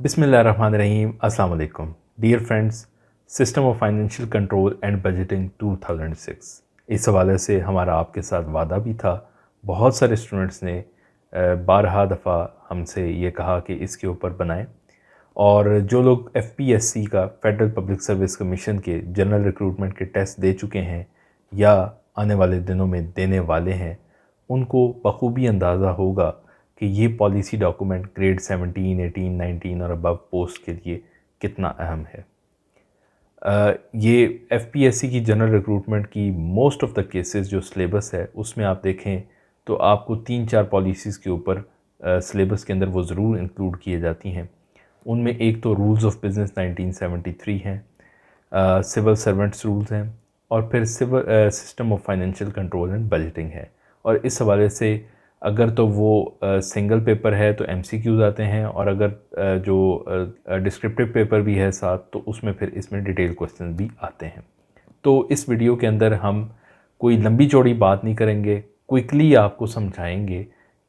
बिस्मिल्लाहिर्रहमानिर्रहीम। अस्सलाम वालेकुम dear friends. System of financial control and budgeting 2006, इस हवाले से हमारा आपके साथ वादा भी था। बहुत सारे स्टूडेंट्स ने बारहा दफ़ा हमसे ये कहा कि इसके ऊपर बनाएं, और जो लोग FPSC का फेडरल पब्लिक सर्विस कमीशन के जनरल रिक्रूटमेंट के टेस्ट दे चुके हैं या आने वाले दिनों में देने वाले हैं, उनको बखूबी अंदाज़ा होगा कि ये पॉलिसी डॉक्यूमेंट ग्रेड 17, 18, 19 और अबव पोस्ट के लिए कितना अहम है। ये FPSC की जनरल रिक्रूटमेंट की मोस्ट ऑफ़ द केसेस जो सिलेबस है उसमें आप देखें तो आपको 3-4 पॉलिसीज़ के ऊपर सिलेबस के अंदर वो ज़रूर इंक्लूड किए जाती हैं। उनमें एक तो रूल्स ऑफ बिज़नेस 1973 हैं, सिविल सर्वेंट्स रूल्स हैं, और फिर system of financial control and budgeting है। और इस हवाले से अगर तो वो सिंगल पेपर है तो MCQs आते हैं, और अगर जो डिस्क्रिप्टिव पेपर भी है साथ तो उसमें फिर इसमें डिटेल क्वेश्चन भी आते हैं। तो इस वीडियो के अंदर हम कोई लंबी चौड़ी बात नहीं करेंगे, क्विकली आपको समझाएंगे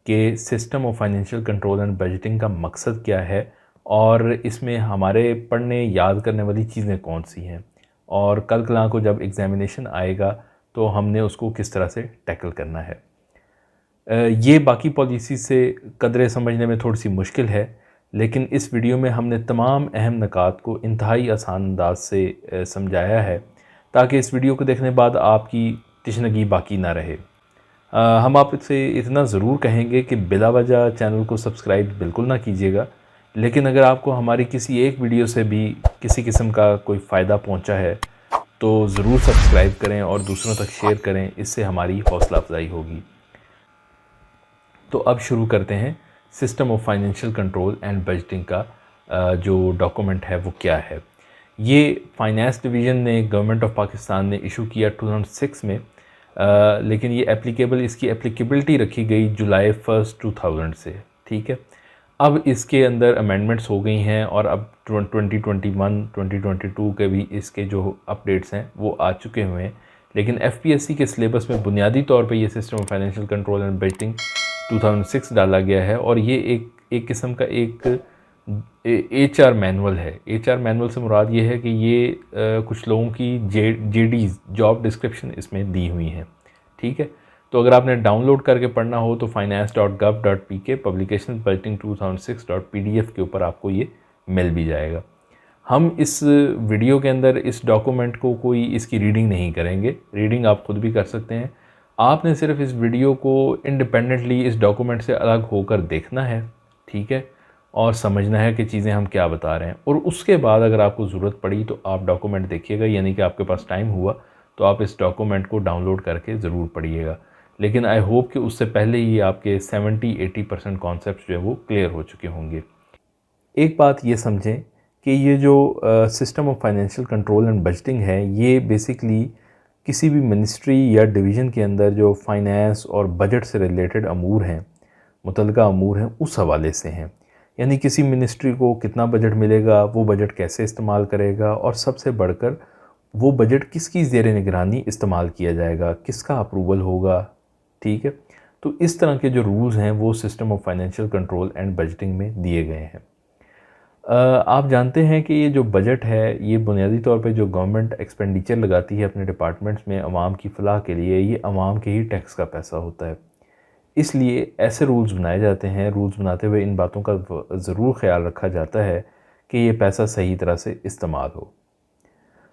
कि system of financial control and budgeting का मकसद क्या है, और इसमें हमारे पढ़ने याद करने वाली चीज़ें कौन सी हैं, और कल कल को जब एग्ज़ामिनेशन आएगा तो हमने उसको किस तरह से टैकल करना है। ये बाकी पॉलिसी से कदरे समझने में थोड़ी सी मुश्किल है, लेकिन इस वीडियो में हमने तमाम अहम नकात को इंतहाई आसान अंदाज से समझाया है, ताकि इस वीडियो को देखने बाद आपकी तशनगी बाकी ना रहे। हम आपसे इतना ज़रूर कहेंगे कि बिला वजह चैनल को सब्सक्राइब बिल्कुल ना कीजिएगा, लेकिन अगर आपको हमारी किसी एक वीडियो से भी किसी किस्म का कोई फ़ायदा पहुंचा है तो ज़रूर सब्सक्राइब करें और दूसरों तक शेयर करें, इससे हमारी हौसला अफजाई होगी। तो अब शुरू करते हैं system of financial control and budgeting का जो डॉक्यूमेंट है वो क्या है। ये फाइनेंस डिवीज़न ने गवर्नमेंट ऑफ पाकिस्तान ने इशू किया 2006 में, लेकिन ये इसकी एप्लीकेबिलिटी रखी गई जुलाई 1 2000 से। ठीक है, अब इसके अंदर अमेंडमेंट्स हो गई हैं, और अब 2021 2022 के भी इसके जो अपडेट्स हैं वो आ चुके हुए हैं। लेकिन FPSC के सिलेबस में बुनियादी तौर पे ये system of financial control and budgeting 2006 डाला गया है, और ये एक किस्म का एक HR मैनुअल है। HR मैनुअल से मुराद ये है कि ये कुछ लोगों की JDs जॉब डिस्क्रिप्शन इसमें दी हुई हैं। ठीक है, तो अगर आपने डाउनलोड करके पढ़ना हो तो finance.gov.pk publications budgeting 2006.pdf के ऊपर आपको ये मिल भी जाएगा। हम इस वीडियो के अंदर इस डॉक्यूमेंट को कोई इसकी रीडिंग नहीं करेंगे, रीडिंग आप खुद भी कर सकते हैं। आपने सिर्फ इस वीडियो को इंडिपेंडेंटली इस डॉक्यूमेंट से अलग होकर देखना है, ठीक है, और समझना है कि चीज़ें हम क्या बता रहे हैं, और उसके बाद अगर आपको ज़रूरत पड़ी तो आप डॉक्यूमेंट देखिएगा, यानी कि आपके पास टाइम हुआ तो आप इस डॉक्यूमेंट को डाउनलोड करके ज़रूर पढ़िएगा। लेकिन आई होप कि उससे पहले ही आपके 70-80% कॉन्सेप्ट जो है वो क्लियर हो चुके होंगे। एक बात ये समझें कि ये जो system of financial control and budgeting है, ये बेसिकली किसी भी मिनिस्ट्री या डिवीज़न के अंदर जो फाइनेंस और बजट से रिलेटेड अमूर हैं, मुतल्लिका अमूर हैं, उस हवाले से हैं। यानी किसी मिनिस्ट्री को कितना बजट मिलेगा, वो बजट कैसे इस्तेमाल करेगा, और सबसे बढ़कर वो बजट किसकी ज़ेर निगरानी इस्तेमाल किया जाएगा, किसका अप्रूवल होगा। ठीक है, तो इस तरह के जो रूल्स हैं वो system of financial control and budgeting में दिए गए हैं। आप जानते हैं कि ये जो बजट है ये बुनियादी तौर पे जो गवर्नमेंट एक्सपेंडिचर लगाती है अपने डिपार्टमेंट्स में अवाम की फ़लाह के लिए, ये अवाम के ही टैक्स का पैसा होता है। इसलिए ऐसे रूल्स बनाए जाते हैं, रूल्स बनाते हुए इन बातों का ज़रूर ख्याल रखा जाता है कि ये पैसा सही तरह से इस्तेमाल हो।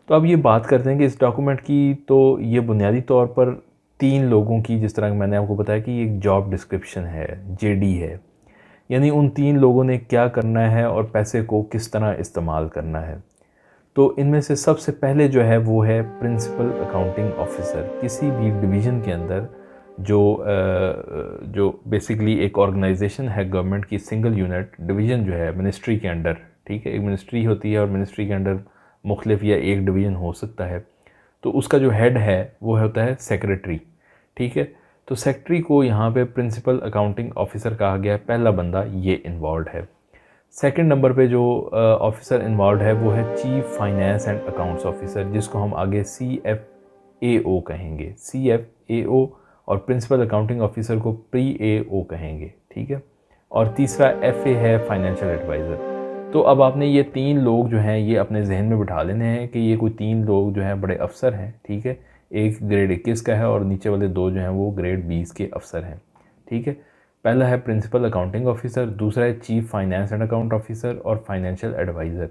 तो अब ये बात करते हैं कि इस डॉक्यूमेंट की, तो ये बुनियादी तौर पर 3 लोगों की, जिस तरह मैंने आपको बताया कि ये एक जॉब डिस्क्रिप्शन है, JD है, यानी उन 3 लोगों ने क्या करना है और पैसे को किस तरह इस्तेमाल करना है। तो इनमें से सबसे पहले जो है वो है प्रिंसिपल अकाउंटिंग ऑफिसर। किसी भी डिवीज़न के अंदर जो बेसिकली एक ऑर्गेनाइजेशन है गवर्नमेंट की, सिंगल यूनिट डिवीज़न जो है मिनिस्ट्री के अंडर, ठीक है, एक मिनिस्ट्री होती है और मिनिस्ट्री के अंडर मुख्तलिफ या एक डिवीज़न हो सकता है, तो उसका जो हेड है वो होता है सेक्रेटरी। ठीक है, तो सेक्रेटरी को यहाँ पे प्रिंसिपल अकाउंटिंग ऑफिसर कहा गया है, पहला बंदा ये इन्वॉल्व है। सेकंड नंबर पे जो ऑफिसर इन्वॉल्व है वो है chief finance and accounts officer, जिसको हम आगे CFAO कहेंगे। CFAO और प्रिंसिपल अकाउंटिंग ऑफिसर को PAO कहेंगे। ठीक है, और तीसरा FA है फाइनेंशियल एडवाइज़र। तो अब आपने ये 3 लोग जो हैं ये अपने जहन में बिठा लेने हैं कि ये कोई 3 लोग जो हैं बड़े अफसर हैं, ठीक है। एक ग्रेड 21 का है और नीचे वाले 2 जो हैं वो ग्रेड 20 के अफसर हैं, ठीक है। पहला है प्रिंसिपल अकाउंटिंग ऑफिसर, दूसरा है chief finance and account officer और फाइनेंशियल एडवाइज़र।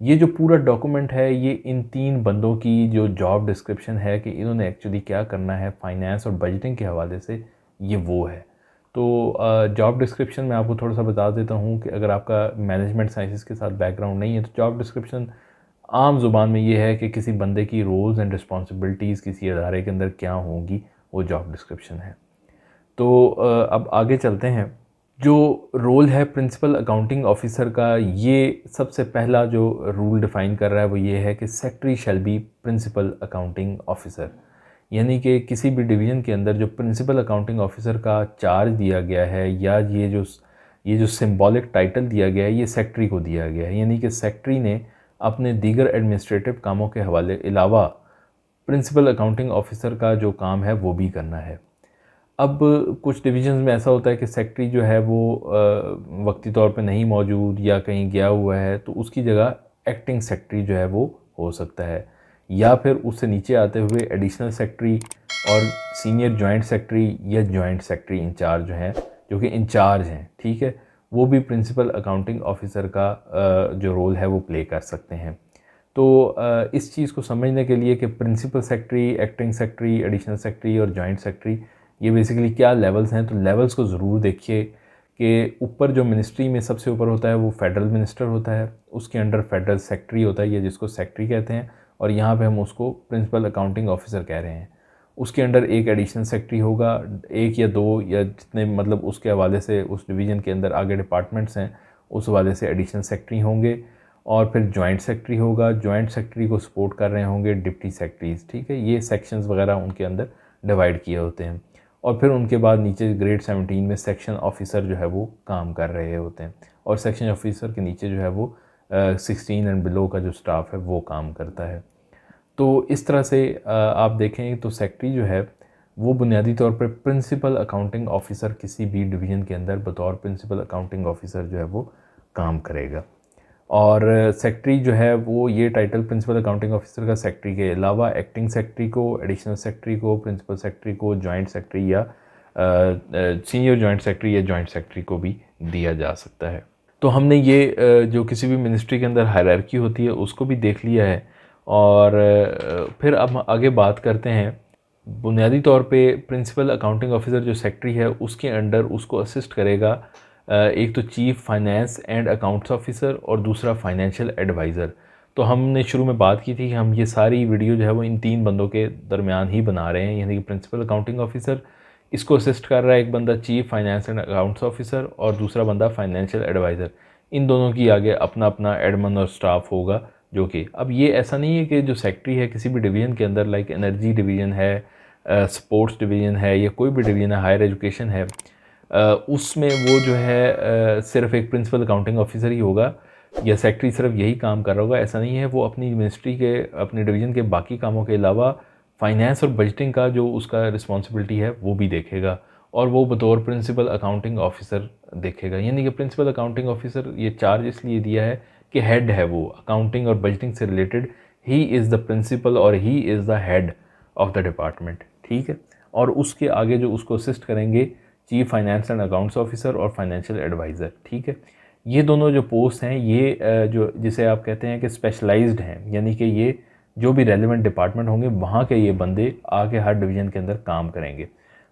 ये जो पूरा डॉक्यूमेंट है ये इन 3 बंदों की जो जॉब डिस्क्रिप्शन है कि इन्होंने एक्चुअली क्या करना है फाइनेंस और बजटिंग के हवाले से, ये वो है। तो जॉब डिस्क्रिप्शन मैं आपको थोड़ा सा बता देता हूँ कि अगर आपका मैनेजमेंट साइंसेस के साथ बैकग्राउंड नहीं है तो जॉब डिस्क्रिप्शन आम ज़ुबान में ये है कि किसी बंदे की रोल्स एंड रिस्पॉन्सिबिलिटीज़ किसी अदारे के अंदर क्या होंगी, वो जॉब डिस्क्रिप्शन है। तो अब आगे चलते हैं। जो रोल है प्रिंसिपल अकाउंटिंग ऑफिसर का, ये सबसे पहला जो रूल डिफ़ाइन कर रहा है वो ये है कि secretary shall be principal accounting officer. यानी कि किसी भी डिवीज़न के अंदर जो प्रिंसिपल अकाउंटिंग ऑफिसर का चार्ज दिया गया है या ये जो सिंबॉलिक टाइटल दिया गया है ये सेक्रेटरी को दिया गया है। यानी कि सेक्रेटरी ने अपने दीगर एडमिनिस्ट्रेटिव कामों के हवाले अलावा प्रिंसिपल अकाउंटिंग ऑफिसर का जो काम है वो भी करना है। अब कुछ डिवीज़न्स में ऐसा होता है कि सेक्रेटरी जो है वो वक्ती तौर पे नहीं मौजूद या कहीं गया हुआ है, तो उसकी जगह एक्टिंग सेक्रेटरी जो है वो हो सकता है, या फिर उससे नीचे आते हुए एडिशनल सेक्रेटरी और सीनियर जॉइंट सेक्रेटरी या जॉइंट सेक्रेटरी इंचार्ज जो हैं, जो कि इंचार्ज हैं, ठीक है, वो भी प्रिंसिपल अकाउंटिंग ऑफिसर का जो रोल है वो प्ले कर सकते हैं। तो इस चीज़ को समझने के लिए कि principal secretary, acting secretary, additional secretary और जॉइंट सेक्रेटरी ये बेसिकली क्या लेवल्स हैं, तो लेवल्स को ज़रूर देखिए कि ऊपर जो मिनिस्ट्री में सबसे ऊपर होता है वो फेडरल मिनिस्टर होता है, उसके अंडर फेडरल सेक्रेटरी होता है, ये जिसको सेक्रेटरी कहते हैं, और यहाँ पे हम उसको प्रिंसिपल अकाउंटिंग ऑफिसर कह रहे हैं। उसके अंडर एक एडिशनल सेक्रेटरी होगा, एक या दो या जितने मतलब उसके हवाले से उस डिवीज़न के अंदर आगे डिपार्टमेंट्स हैं उस हवाले से एडिशनल सेक्रेटरी होंगे, और फिर जॉइंट सेक्रेटरी होगा। जॉइंट सेक्रेटरी को सपोर्ट कर रहे होंगे डिप्टी सेक्रेटरीज़, ठीक है, ये सेक्शंस वगैरह उनके अंदर डिवाइड किए होते हैं। और फिर उनके बाद नीचे ग्रेड 17 में सेक्शन ऑफिसर जो है वो काम कर रहे होते हैं, और सेक्शन ऑफिसर के नीचे जो है वो 16 एंड बिलो का जो स्टाफ है वो काम करता है। तो इस तरह से आप देखें तो सेक्रेटरी जो है वो बुनियादी तौर पर प्रिंसिपल अकाउंटिंग ऑफिसर किसी भी डिवीज़न के अंदर बतौर प्रिंसिपल अकाउंटिंग ऑफिसर जो है वो काम करेगा। और सेक्रेटरी जो है वो ये टाइटल प्रिंसिपल अकाउंटिंग ऑफिसर का सेक्रेटरी के अलावा एक्टिंग सेक्रेटरी को, एडिशनल सेक्रेटरी को, प्रिंसिपल सेक्रेटरी को, जॉइंट सेक्रेटरी या सीनियर जॉइंट सेक्रेटरी या जॉइंट सेक्रेटरी को भी दिया जा सकता है। तो हमने ये जो किसी भी मिनिस्ट्री के अंदर हायरार्की होती है उसको भी देख लिया है, और फिर अब आगे बात करते हैं। बुनियादी तौर पे प्रिंसिपल अकाउंटिंग ऑफिसर जो सेक्रेटरी है उसके अंडर उसको असिस्ट करेगा एक तो chief finance and accounts officer और दूसरा फाइनेंशियल एडवाइज़र। तो हमने शुरू में बात की थी कि हम ये सारी वीडियो जो है वो इन 3 बंदों के दरमियान ही बना रहे हैं, यानी कि प्रिंसिपल अकाउंटिंग ऑफिसर, इसको असिस्ट कर रहा है एक बंदा chief finance and accounts officer और दूसरा बंदा फाइनेंशियल एडवाइज़र। इन दोनों की आगे अपना अपना एडमन और स्टाफ होगा। जो कि अब ये ऐसा नहीं है कि जो सेक्रेटरी है किसी भी डिवीज़न के अंदर, लाइक एनर्जी डिवीज़न है, स्पोर्ट्स डिवीज़न है, या कोई भी डिवीज़न है, हायर एजुकेशन है, उसमें वो जो है सिर्फ एक प्रिंसिपल अकाउंटिंग ऑफिसर ही होगा या सेक्रेटरी सिर्फ यही काम कर रहा होगा, ऐसा नहीं है। वो अपनी मिनिस्ट्री के, अपने डिवीज़न के बाकी कामों के अलावा फाइनेंस और बजटिंग का जो उसका रिस्पॉन्सिबिलिटी है वो भी देखेगा, और वो बतौर प्रिंसिपल अकाउंटिंग ऑफिसर देखेगा। यानी कि प्रिंसिपल अकाउंटिंग ऑफिसर ये चार्ज इसलिए दिया है कि हेड है वो अकाउंटिंग और बजटिंग से related, he is the principal और he is the head of the department, ठीक है। और उसके आगे जो उसको असिस्ट करेंगे chief finance and accounts officer और फाइनेंशियल एडवाइज़र, ठीक है। ये दोनों जो पोस्ट हैं ये जो जिसे आप कहते हैं कि स्पेशलाइज्ड हैं, यानी कि ये जो भी रेलिवेंट डिपार्टमेंट होंगे वहाँ के ये बंदे आगे हर डिवीज़न के अंदर काम करेंगे,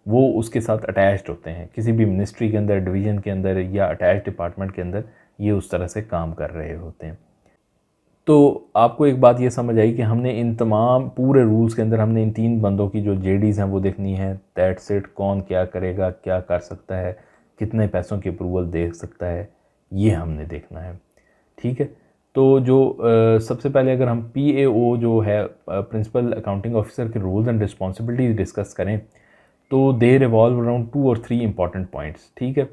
वो उसके साथ अटैच्ड होते हैं किसी भी मिनिस्ट्री के अंदर, डिवीज़न के अंदर या अटैच डिपार्टमेंट के अंदर, ये उस तरह से काम कर रहे होते हैं। तो आपको एक बात ये समझ आई कि हमने इन तमाम पूरे रूल्स के अंदर हमने इन 3 बंदों की जो जेडीज़ हैं वो देखनी है, दैट्स इट। कौन क्या करेगा, क्या कर सकता है, कितने पैसों की अप्रूवल दे सकता है, ये हमने देखना है, ठीक है। तो जो सबसे पहले अगर हम PAO जो है प्रिंसिपल अकाउंटिंग ऑफिसर के रूल्स एंड रिस्पॉन्सिबिलिटीज़ डिस्कस करें तो दे रिवॉल्व अराउंड 2 और 3 इंपॉर्टेंट पॉइंट्स, ठीक है।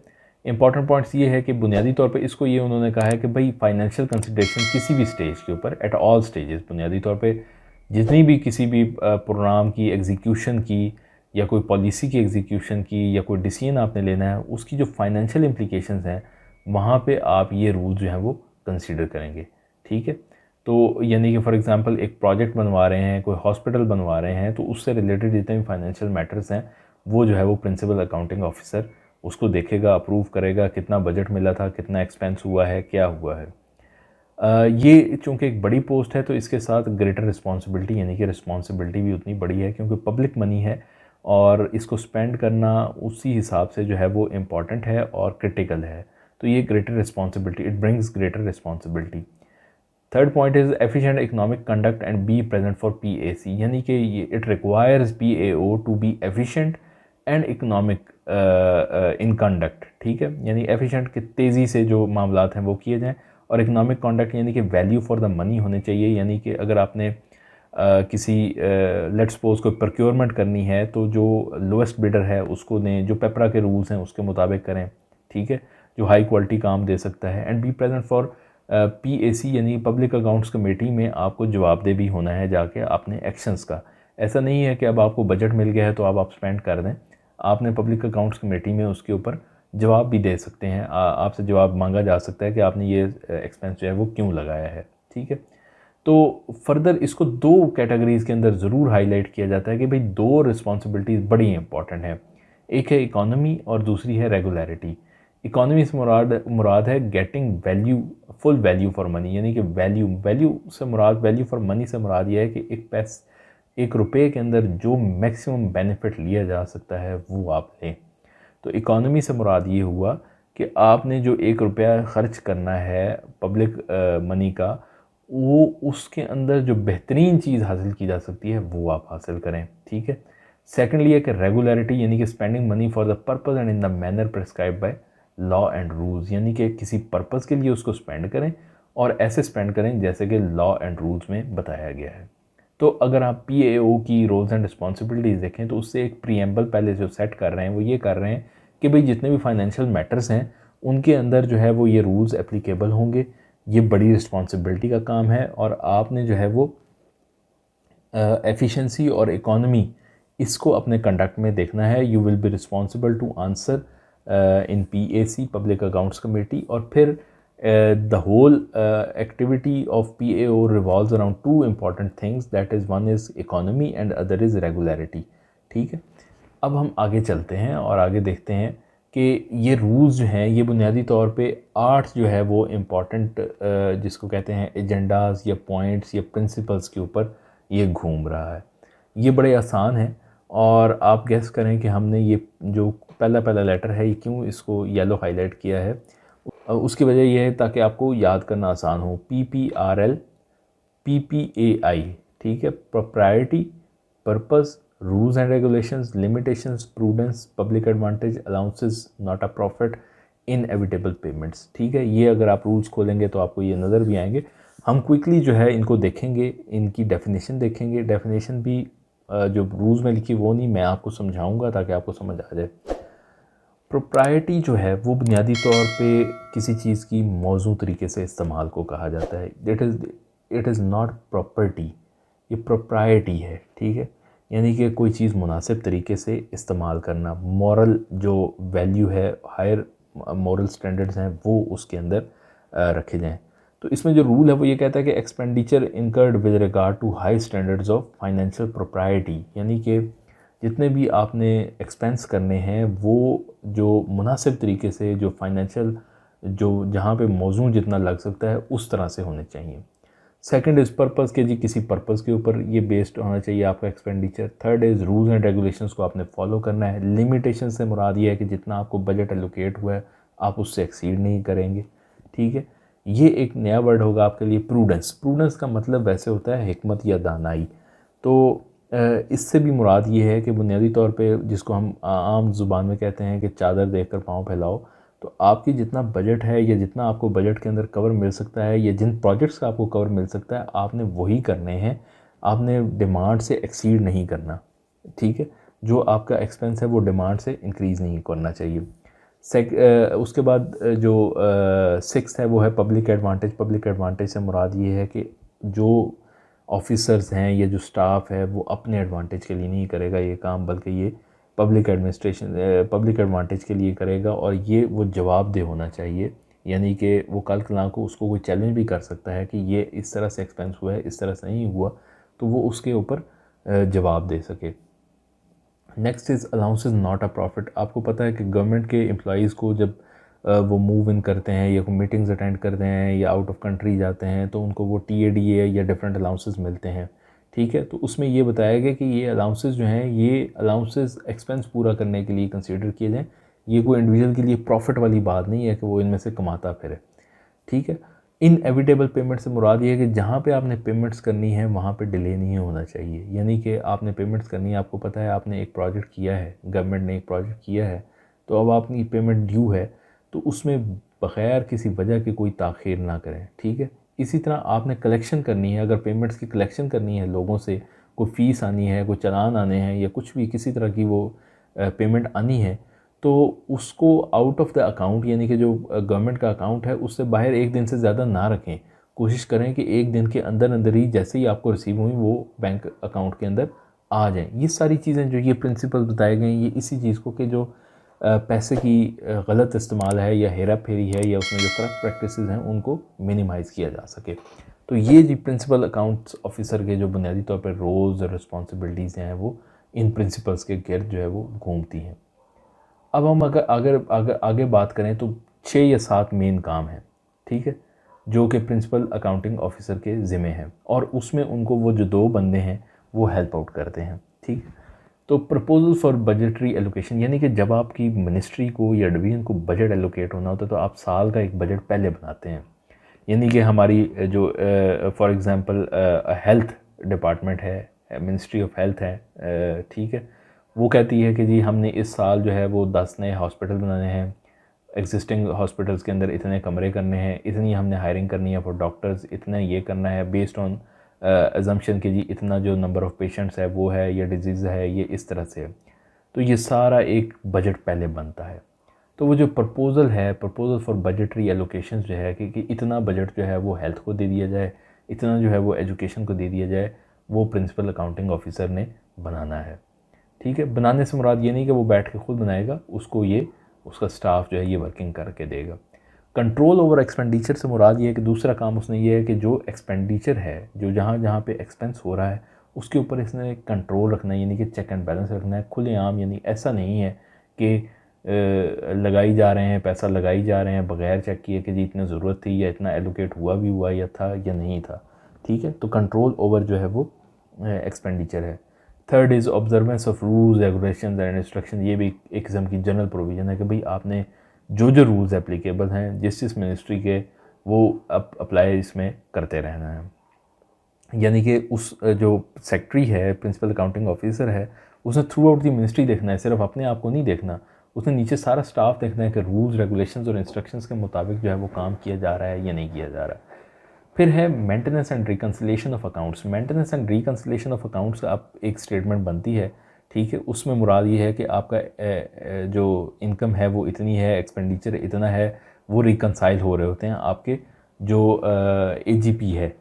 इंपॉर्टेंट पॉइंट्स ये है कि बुनियादी तौर पे इसको ये उन्होंने कहा है कि भाई फाइनेंशियल कंसिडरेशन किसी भी स्टेज के ऊपर, एट ऑल स्टेजेस, बुनियादी तौर पे जितनी भी किसी भी प्रोग्राम की एग्जीक्यूशन की या कोई पॉलिसी की एग्जीक्यूशन की या कोई डिसीजन आपने लेना है, उसकी जो फाइनेंशियल इम्प्लिकेशंस हैं वहाँ पे आप ये रूल जो हैं वो कंसीडर करेंगे। ठीक है, तो यानी कि फॉर एग्ज़ाम्पल एक प्रोजेक्ट बनवा रहे हैं, कोई हॉस्पिटल बनवा रहे हैं, तो उससे रिलेटेड जितने भी फाइनेंशियल मैटर्स हैं वो जो है वो प्रिंसिपल अकाउंटिंग ऑफिसर उसको देखेगा, अप्रूव करेगा, कितना बजट मिला था, कितना एक्सपेंस हुआ है, क्या हुआ है। ये चूँकि एक बड़ी पोस्ट है तो इसके साथ ग्रेटर रिस्पॉन्सिबिलिटी यानी कि रिस्पॉन्सिबिलिटी भी उतनी बड़ी है, क्योंकि पब्लिक मनी है और इसको स्पेंड करना उसी हिसाब से जो है वो इम्पॉर्टेंट है और क्रिटिकल है। तो ये greater responsibility, it brings greater responsibility. Third point is efficient economic conduct and be present for PAC, यानी कि ये it requires PAO to be efficient and economic in conduct. ठीक है, यानी एफिशिएंट कि तेज़ी से जो मामलात हैं वो किए जाएँ, और इकोनॉमिक कंडक्ट यानी कि वैल्यू फॉर द मनी होने चाहिए। यानी कि अगर आपने किसी लेट्स सपोज कोई प्रोक्योरमेंट करनी है तो जो लोएस्ट बिडर है उसको दें, जो पेपरा के रूल्स हैं उसके मुताबिक करें। ठीक है, जो हाई क्वालिटी काम दे सकता है। And be present for PAC यानी पब्लिक अकाउंट्स कमेटी में आपको जवाबदेह भी होना है जाके अपने एक्शंस का। ऐसा नहीं है कि अब आपको बजट मिल गया है तो अब आप स्पेंड कर दें, आपने पब्लिक अकाउंट्स कमेटी में उसके ऊपर जवाब भी दे सकते हैं। आपसे जवाब मांगा जा सकता है कि आपने ये एक्सपेंस जो है वो क्यों लगाया है। ठीक है, तो फर्दर इसको दो कैटेगरीज़ के अंदर ज़रूर हाईलाइट किया जाता है कि भाई दो रिस्पॉन्सिबिलिटीज़ बड़ी इंपॉर्टेंट है, एक है इकोनॉमी और दूसरी है रेगुलरिटी। इकोनॉमी से मुराद है getting value, full value for money, यानी कि वैल्यू से मुराद, वैल्यू फॉर मनी से मुराद ये है कि एक रुपये के अंदर जो मैक्सिमम बेनिफिट लिया जा सकता है वो आप लें। तो इकोनॉमी से मुराद ये हुआ कि आपने जो 1 रुपया ख़र्च करना है पब्लिक मनी का, वो उसके अंदर जो बेहतरीन चीज़ हासिल की जा सकती है वो आप हासिल करें। ठीक है, सेकेंडली है कि रेगुलरिटी यानी कि spending money for the purpose and in the manner prescribe by law and rules, यानी कि किसी पर्पज़ के लिए उसको स्पेंड करें और ऐसे स्पेंड करें जैसे कि लॉ एंड रूल्स में बताया गया है। तो अगर आप पीएओ की रोल्स एंड रिस्पॉन्सिबिलिटीज़ देखें तो उससे एक प्रीएम्बल पहले जो सेट कर रहे हैं वो ये कर रहे हैं कि भाई जितने भी फाइनेंशियल मैटर्स हैं उनके अंदर जो है वो ये रूल्स एप्लीकेबल होंगे। ये बड़ी रिस्पॉन्सिबिलिटी का काम है और आपने जो है वो एफिशिएंसी और इकोनॉमी इसको अपने कंडक्ट में देखना है। You will be responsible to answer in PAC public accounts committee. और फिर the whole activity of PAO revolves around two important things, that is one is economy and other is regularity। ठीक है, अब हम आगे चलते हैं और आगे देखते हैं कि ये रूल्स जो हैं ये बुनियादी तौर पे 8 जो है वो इम्पॉर्टेंट जिसको कहते हैं एजेंडाज़ या पॉइंट्स या प्रिंसिपल्स के ऊपर ये घूम रहा है। ये बड़े आसान हैं और आप गेस करें कि हमने ये जो पहला लेटर है ये क्यों इसको येलो हाईलाइट किया है। उसकी वजह यह है ताकि आपको याद करना आसान हो। PPRL PPAI, ठीक है, propriety, purpose, rules and regulations, limitations, prudence, public advantage, allowances, not a profit, inevitable payments. ठीक है, ये अगर आप रूल्स खोलेंगे तो आपको ये नज़र भी आएंगे। हम क्विकली जो है इनको देखेंगे, इनकी डेफिनेशन देखेंगे। डेफिनेशन भी जो रूल्स में लिखी वो नहीं, मैं आपको समझाऊंगा ताकि आपको समझ आ जाए। प्रोप्राइटी जो है वो बुनियादी तौर पे किसी चीज़ की मौजू तरीके से इस्तेमाल को कहा जाता है। इट इज़ नॉट प्रॉपर्टी, ये प्रोप्राइटी है। ठीक है, यानी कि कोई चीज़ मुनासिब तरीके से इस्तेमाल करना, मॉरल जो वैल्यू है, हायर मॉरल स्टैंडर्ड्स हैं वो उसके अंदर रखे जाएं। तो इसमें जो रूल है वो ये कहता है कि expenditure incurred with regard to high standards of financial propriety, यानी कि जितने भी आपने एक्सपेंस करने हैं वो जो मुनासिब तरीके से, जो फाइनेंशियल जो जहाँ पे मौजू जितना लग सकता है उस तरह से होने चाहिए। सेकंड इज़ पर्पस के जी किसी पर्पस के ऊपर ये बेस्ड होना चाहिए आपका expenditure. Third is rules and regulations को आपने फॉलो करना है। लिमिटेशन से मुराद ये है कि जितना आपको बजट एलोकेट हुआ है आप उससे एक्सीड नहीं करेंगे। ठीक है, ये एक नया वर्ड होगा आपके लिए, प्रूडेंस। प्रूडेंस का मतलब वैसे होता है हिकमत या दानाई। तो इससे भी मुराद ये है कि बुनियादी तौर पे जिसको हम आम ज़ुबान में कहते हैं कि चादर देखकर पाँव फैलाओ, तो आपकी जितना बजट है या जितना आपको बजट के अंदर कवर मिल सकता है या जिन प्रोजेक्ट्स का आपको कवर मिल सकता है आपने वही करने हैं। आपने डिमांड से एक्सीड नहीं करना। ठीक है, जो आपका एक्सपेंस है वो डिमांड से इंक्रीज़ नहीं करना चाहिए। उसके बाद जो सिक्स्थ है वो है पब्लिक एडवांटेज। पब्लिक एडवांटेज से मुराद ये है कि जो ऑफिसर्स हैं या जो स्टाफ है वो अपने एडवांटेज के लिए नहीं करेगा ये काम, बल्कि ये पब्लिक एडमिनिस्ट्रेशन पब्लिक एडवांटेज के लिए करेगा और ये वो जवाबदेह होना चाहिए यानी कि वो कल कल को उसको कोई चैलेंज भी कर सकता है कि ये इस तरह से एक्सपेंस हुआ है, इस तरह से नहीं हुआ, तो वो उसके ऊपर जवाब दे सके। Next is allowances not a profit. आपको पता है कि गवर्नमेंट के एम्प्लॉइज़ को जब वो मूव इन करते हैं या कोई मीटिंग्स अटेंड करते हैं या आउट ऑफ कंट्री जाते हैं तो उनको वो TADA या डिफरेंट अलाउंसेस मिलते हैं, ठीक है। तो उसमें ये बताया गया कि ये अलाउंसेस जो हैं ये अलाउंसेस एक्सपेंस पूरा करने के लिए कंसीडर किए जाएँ। ये कोई इंडिविजुअल के लिए प्रॉफिट वाली बात नहीं है कि वो इनमें से कमाता फिरे, ठीक है। इनएविटेबल पेमेंट से मुराद ये है कि जहाँ पे आपने पेमेंट्स करनी है वहाँ पे डिले नहीं होना चाहिए। यानी कि आपने पेमेंट्स करनी है, आपको पता है आपने एक प्रोजेक्ट किया है, गवर्नमेंट ने एक प्रोजेक्ट किया है, तो अब आपकी पेमेंट ड्यू है, तो उसमें बग़ैर किसी वजह के कोई ताख़ीर ना करें, ठीक है। इसी तरह आपने कलेक्शन करनी है, अगर पेमेंट्स की कलेक्शन करनी है लोगों से, कोई फ़ीस आनी है, कोई चालान आने हैं या कुछ भी किसी तरह की वो पेमेंट आनी है, तो उसको आउट ऑफ द अकाउंट यानी कि जो गवर्नमेंट का अकाउंट है उससे बाहर एक दिन से ज़्यादा ना रखें। कोशिश करें कि एक दिन के अंदर अंदर ही जैसे ही आपको रिसीव हुई वो बैंक अकाउंट के अंदर आ जाएँ। ये सारी चीज़ें जो ये प्रिंसिपल बताए गए हैं ये इसी चीज़ को कि जो पैसे की गलत इस्तेमाल है या हेरा फेरी है या उसमें जो करप्ट प्रैक्टिसेस हैं उनको मिनिमाइज़ किया जा सके। तो ये जी प्रिंसिपल अकाउंट्स ऑफिसर के जो बुनियादी तौर पर रोल्स और रिस्पॉन्सिबिलिटीज़ हैं वो इन प्रिंसिपल्स के गिर्द जो है वो घूमती हैं। अब हम अगर अगर अगर आगे बात करें तो 6 या 7 मेन काम हैं, ठीक है, जो कि प्रिंसिपल अकाउंटिंग ऑफिसर के ज़िम्मे हैं और उसमें उनको वो जो 2 बंदे हैं वो हेल्प आउट करते हैं, ठीक। तो प्रपोजल फॉर बजटरी एलोकेशन यानी कि जब आपकी मिनिस्ट्री को या डिवीज़न को बजट एलोकेट होना होता है तो आप साल का एक बजट पहले बनाते हैं। यानी कि हमारी जो फॉर एग्ज़ाम्पल हेल्थ डिपार्टमेंट है, मिनिस्ट्री ऑफ हेल्थ है, ठीक है, वो कहती है कि जी हमने इस साल जो है वो 10 नए हॉस्पिटल बनाने हैं, एग्जिस्टिंग हॉस्पिटल्स के अंदर इतने कमरे करने हैं, इतनी हमने हायरिंग करनी है फॉर डॉक्टर्स, इतना ये करना है बेस्ड ऑन अजम्पशन कि जी इतना जो नंबर ऑफ़ पेशेंट्स है वो है, ये डिजीज़ है, ये इस तरह से है। तो ये सारा एक बजट पहले बनता है। तो वो जो प्रपोज़ल है, प्रपोज़ल फॉर बजटरी एलोकेशंस जो है कि इतना बजट जो है वो हेल्थ को दे दिया जाए, इतना जो है वो एजुकेशन को दे दिया जाए, वो प्रिंसिपल अकाउंटिंग ऑफिसर ने बनाना है, ठीक है। बनाने से मुराद ये नहीं कि वो बैठ के खुद बनाएगा, उसको ये उसका स्टाफ जो है ये वर्किंग करके देगा। कंट्रोल ओवर एक्सपेंडिचर से मुराद ये है कि दूसरा काम उसने ये है कि जो एक्सपेंडिचर है, जो जहाँ जहाँ पे एक्सपेंस हो रहा है उसके ऊपर इसने कंट्रोल रखना है, यानी कि चेक एंड बैलेंस रखना है खुलेआम। यानी ऐसा नहीं है कि लगाई जा रहे हैं, पैसा लगाई जा रहे हैं बग़ैर चेक किए कि जी इतनी ज़रूरत थी या इतना एलोकेट हुआ भी हुआ या था या नहीं था, ठीक है। तो कंट्रोल ओवर जो है वो एक्सपेंडिचर है। Third is observance of rules regulation and instruction. ये भी एक किस्म की जनरल प्रोविज़न है कि भाई आपने जो जो रूल्स एप्लीकेबल हैं जिस मिनिस्ट्री के वो अप्लाई इसमें करते रहना है। यानी कि उस जो सेक्रेटरी है, प्रिंसिपल अकाउंटिंग ऑफिसर है, उसने थ्रू आउट दी मिनिस्ट्री देखना है, सिर्फ अपने आप को नहीं देखना, उसने नीचे सारा स्टाफ देखना है कि रूल्स रेगुलेशंस और इंस्ट्रक्शंस के मुताबिक जो है वो काम किया जा रहा है या नहीं किया जा रहा है। फिर है maintenance and reconciliation of accounts. Maintenance and reconciliation of accounts का अब एक स्टेटमेंट बनती है, ठीक है। उसमें मुराद ये है कि आपका जो इनकम है वो इतनी है, एक्सपेंडिचर इतना है, वो रिकन्साइल हो रहे होते हैं। आपके जो AGP है,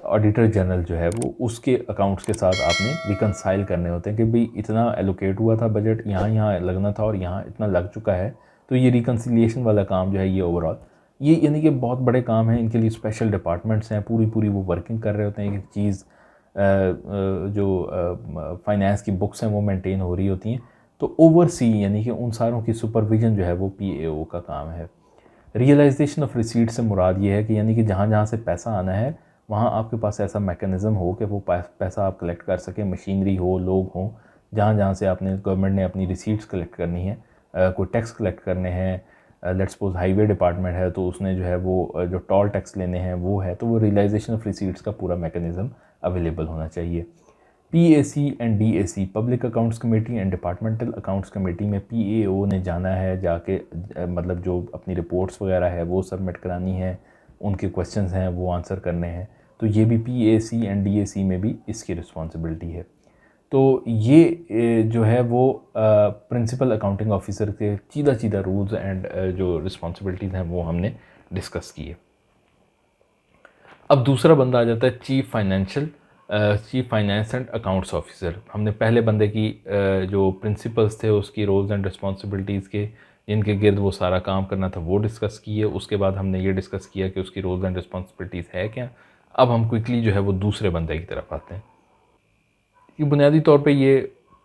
ऑडिटर जनरल जो है वो उसके अकाउंट्स के साथ आपने रिकन्साइल करने होते हैं कि भाई इतना एलोकेट हुआ था बजट, यहाँ लगना था और यहाँ इतना लग चुका है। तो ये रिकन्सिलिएशन वाला काम जो है ये ओवरऑल ये यानी कि बहुत बड़े काम हैं, इनके लिए स्पेशल डिपार्टमेंट्स हैं, पूरी वो वर्किंग कर रहे होते हैं कि चीज़ जो फाइनेंस की बुक्स हैं वो मेंटेन हो रही होती हैं। तो ओवरसी यानी कि उन सारों की सुपरविज़न जो है वो PAO का काम है। रियलाइजेशन ऑफ रिसीट से मुराद ये है कि यानी कि जहाँ जहाँ से पैसा आना है वहाँ आपके पास ऐसा मैकेनिज़्म हो कि वो पैसा आप कलेक्ट कर सकें, मशीनरी हो, लोग हों, जहाँ जहाँ से आपने गवर्नमेंट ने अपनी रिसीट्स कलेक्ट करनी है, कोई टैक्स कलेक्ट करने हैं, लेट्स सपोज हाईवे डिपार्टमेंट है तो उसने जो है वो जो टोल टैक्स लेने हैं वो है, तो वो रियलाइजेशन ऑफ रिसीट्स का पूरा मैकेनिज़्म अवेलेबल होना चाहिए। PAC and DAC, public accounts committee and departmental accounts committee में PAO ने जाना है, जाके मतलब जो अपनी रिपोर्ट्स वगैरह है वो सबमिट करानी है, उनके क्वेश्चंस हैं वो आंसर करने हैं। तो ये भी PAC एंड DAC में भी इसकी रिस्पॉन्सिबिलिटी है। तो ये जो है वो प्रिंसिपल अकाउंटिंग ऑफिसर के सीधा रूल्स एंड जो रिस्पॉन्सिबिलिटीज़ हैं वो हमने डिस्कस किए। अब दूसरा बंदा आ जाता है chief finance and accounts officer. हमने पहले बंदे की जो प्रिंसिपल्स थे उसकी रोल्स एंड रिस्पॉन्सिबिलिटीज़ के जिनके गिर्द वो सारा काम करना था वो डिस्कस किए। उसके बाद हमने ये डिस्कस किया कि उसकी रोल्स एंड रिस्पॉन्सिबिलिटीज़ है क्या। अब हम क्विकली जो है वो दूसरे बंदे की तरफ आते हैं कि बुनियादी तौर पे ये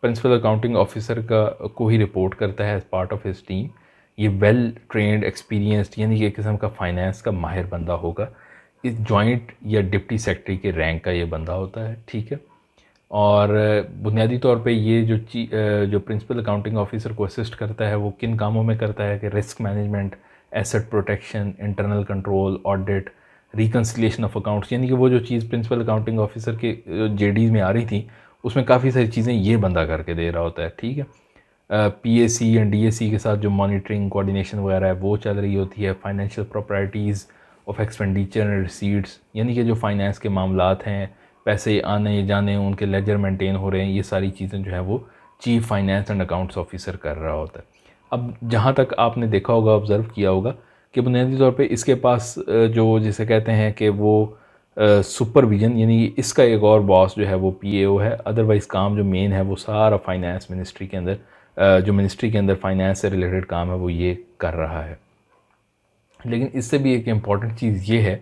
प्रिंसिपल अकाउंटिंग ऑफिसर का को ही रिपोर्ट करता है as part of his team. ये वेल ट्रेंड एक्सपीरियंस्ड यानी कि एक किस्म का फाइनेंस का माहिर बंदा होगा। इस जॉइंट या डिप्टी सेक्रेटरी के रैंक का ये बंदा होता है, ठीक है। और बुनियादी तौर पे ये जो प्रिंसिपल अकाउंटिंग ऑफिसर को असिस्ट करता है वो किन कामों में करता है कि risk management, asset protection, internal control, audit, reconciliation of accounts, यानी कि वो जो चीज़ प्रिंसिपल अकाउंटिंग ऑफिसर के जेडीज़ में आ रही थी उसमें काफ़ी सारी चीज़ें ये बंदा करके दे रहा होता है, ठीक है। पीएसी एंड डीएसी के साथ जो मॉनिटरिंग कोऑर्डिनेशन वगैरह है वो चल रही होती है। Financial properties of expenditure and receipts, यानी कि जो फाइनेंस के मामलात हैं, पैसे आने जाने, उनके लेजर मेंटेन हो रहे हैं, ये सारी चीज़ें जो है वो chief finance and accounts officer कर रहा होता है। अब जहाँ तक आपने देखा होगा, ऑब्ज़र्व किया होगा कि बुनियादी तौर पे इसके पास जो जिसे कहते हैं कि वो सुपरविजन, यानी इसका एक और बॉस जो है वो पीएओ है। अदरवाइज़ काम जो मेन है वो सारा फाइनेंस मिनिस्ट्री के अंदर, जो मिनिस्ट्री के अंदर फाइनेंस से रिलेटेड काम है वो ये कर रहा है। लेकिन इससे भी एक इम्पॉर्टेंट चीज़ ये है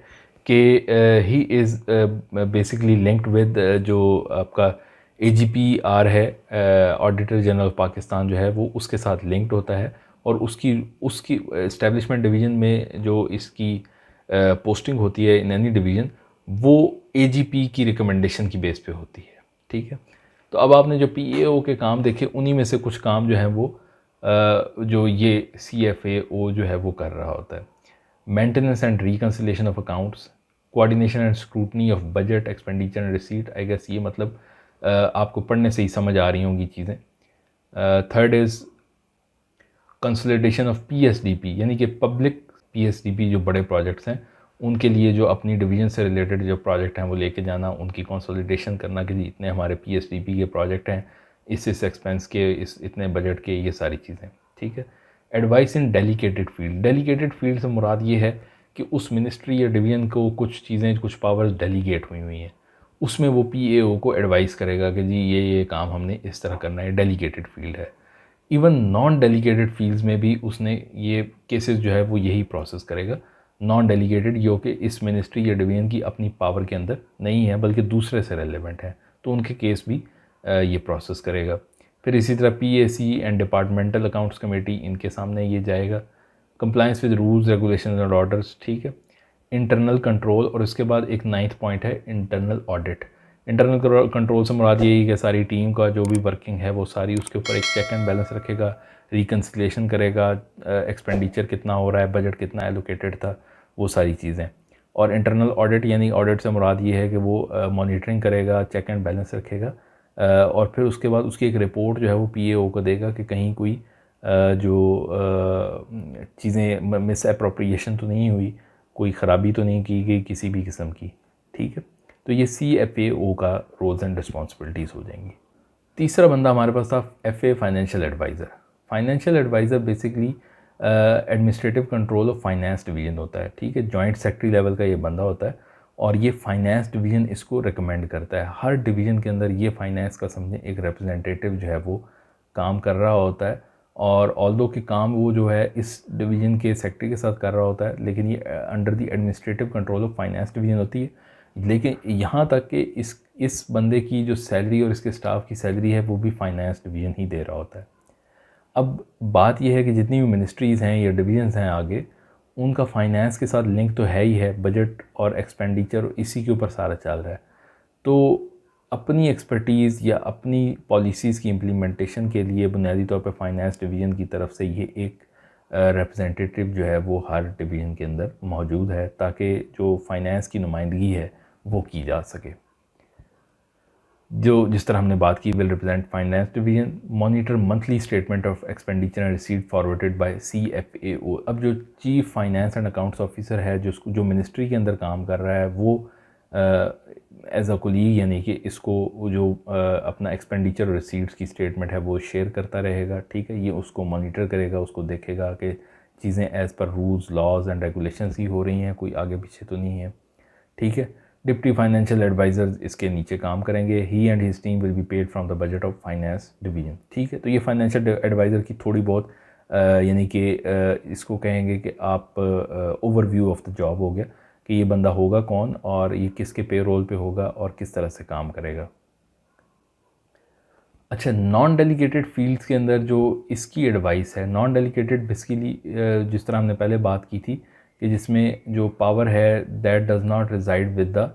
कि he is basically linked with जो आपका एजीपीआर है, ऑडिटर जनरल ऑफ पाकिस्तान जो है वो उसके साथ लिंक्ड होता है। और उसकी उसकी एस्टेब्लिशमेंट डिवीज़न में जो इसकी पोस्टिंग होती है इन एनी डिवीज़न, वो एजीपी की रिकमेंडेशन की बेस पे होती है, ठीक है। तो अब आपने जो पीएओ के काम देखे उन्हीं में से कुछ काम जो हैं वो जो ये सीएफएओ जो है वो कर रहा होता है। Maintenance and reconciliation of accounts, coordination and scrutiny of budget, expenditure and receipt. I guess ये मतलब आपको पढ़ने से ही समझ आ रही होंगी चीज़ें। Third is consolidation of PSDP, यानी कि पब्लिक पीएसडीपी जो बड़े प्रोजेक्ट्स हैं उनके लिए जो अपनी डिवीज़न से रिलेटेड जो प्रोजेक्ट हैं वो लेके जाना, उनकी कंसोलिडेशन करना कि इतने हमारे पीएसडीपी के प्रोजेक्ट हैं, इस एक्सपेंस के, इस इतने बजट के, ये सारी चीज़ें, ठीक है। Advice in dedicated field, dedicated field से मुराद ये है कि उस मिनिस्ट्री या डिवीज़न को कुछ चीज़ें, कुछ पावर्स डेलीगेट हुई हैं, उसमें वो पीएओ को एडवाइस करेगा कि जी ये काम हमने इस तरह करना है, डेलीकेटेड फील्ड है। इवन नॉन डेलीगेटेड फील्ड्स में भी उसने ये केसेस जो है वो यही प्रोसेस करेगा। नॉन डेलीगेटेड जो कि इस मिनिस्ट्री या डिवीज़न की अपनी पावर के अंदर नहीं है बल्कि दूसरे से रेलेवेंट है, तो उनके केस भी ये प्रोसेस करेगा। फिर इसी तरह PAC and departmental accounts committee, इनके सामने ये जाएगा। Compliance with rules, regulation and orders, ठीक है। इंटरनल कंट्रोल, और इसके बाद एक 9th पॉइंट है इंटरनल ऑडिट। इंटरनल कंट्रोल से मुराद यही कि सारी टीम का जो भी वर्किंग है वो सारी उसके ऊपर एक चेक एंड बैलेंस रखेगा, रिकन्सिलेशन करेगा, एक्सपेंडिचर कितना हो रहा है, बजट कितना एलोकेटेड था, वो सारी चीज़ें। और इंटरनल ऑडिट यानी ऑडिट से मुराद ये है कि वो मॉनिटरिंग करेगा, चेक एंड बैलेंस रखेगा, और फिर उसके बाद उसकी एक रिपोर्ट जो है वो पीएओ को देगा कि कहीं कोई जो चीज़ें मिस अप्रोप्रिएशन तो नहीं हुई, कोई ख़राबी तो नहीं की गई किसी भी किस्म की, ठीक है। तो ये CFAO का रोल्स एंड रिस्पॉन्सिबिलिटीज़ हो जाएंगी। तीसरा बंदा हमारे पास था FA financial adviser. Financial adviser basically administrative control of finance division होता है, ठीक है। जॉइंट सेक्रेटरी लेवल का ये बंदा होता है और ये फाइनेंस डिवीज़न इसको रिकमेंड करता है। हर डिवीज़न के अंदर ये फाइनेंस का समझें एक रिप्रेजेंटेटिव जो है वो काम कर रहा होता है। और ऑल्दो कि काम वो जो है इस डिवीज़न के सेक्रेटरी के साथ कर रहा होता है, लेकिन ये under the administrative control of finance division होती है। लेकिन यहाँ तक कि इस बंदे की जो सैलरी और इसके स्टाफ की सैलरी है वो भी फाइनेंस डिवीज़न ही दे रहा होता है। अब बात यह है कि जितनी भी मिनिस्ट्रीज़ हैं या डिवीज़न्स हैं आगे, उनका फाइनेंस के साथ लिंक तो है ही है, बजट और एक्सपेंडिचर इसी के ऊपर सारा चल रहा है। तो अपनी एक्सपर्टीज़ या अपनी पॉलिसीज़ की इम्प्लीमेंटेशन के लिए बुनियादी तौर पर फाइनेंस डिवीज़न की तरफ से ये एक रिप्रेजेंटेटिव जो है वो हर डिवीज़न के अंदर मौजूद है, ताकि जो फाइनेंस की नुमाइंदगी है वो की जा सके। जो जिस तरह हमने बात की, will represent finance division, monitor monthly statement of expenditure and receipt forwarded by CFAO। अब जो chief finance and accounts officer है जो मिनिस्ट्री के अंदर काम कर रहा है, वो एज अ कोलीग यानी कि इसको जो अपना एक्सपेंडिचर और रिसीट्स की स्टेटमेंट है वो शेयर करता रहेगा, ठीक है। ये उसको मॉनिटर करेगा, उसको देखेगा कि चीज़ें as per rules, laws and regulations ही हो रही हैं, कोई आगे पीछे तो नहीं है, ठीक है। डिप्टी फाइनेंशियल एडवाइज़र इसके नीचे काम करेंगे। He and his team will be paid from the budget of finance division, ठीक है। तो ये फाइनेंशियल एडवाइज़र की थोड़ी बहुत यानी कि इसको कहेंगे कि आप ओवरव्यू ऑफ द जॉब हो गया कि ये बंदा होगा कौन और ये किसके पे रोल पे होगा और किस तरह से काम करेगा। अच्छा, नॉन डेलीगेटेड फील्ड्स के अंदर जो इसकी एडवाइस है, नॉन डेलीगेटेड बेसिकली जिस तरह हमने पहले बात की थी कि जिसमें जो पावर है that does not reside with the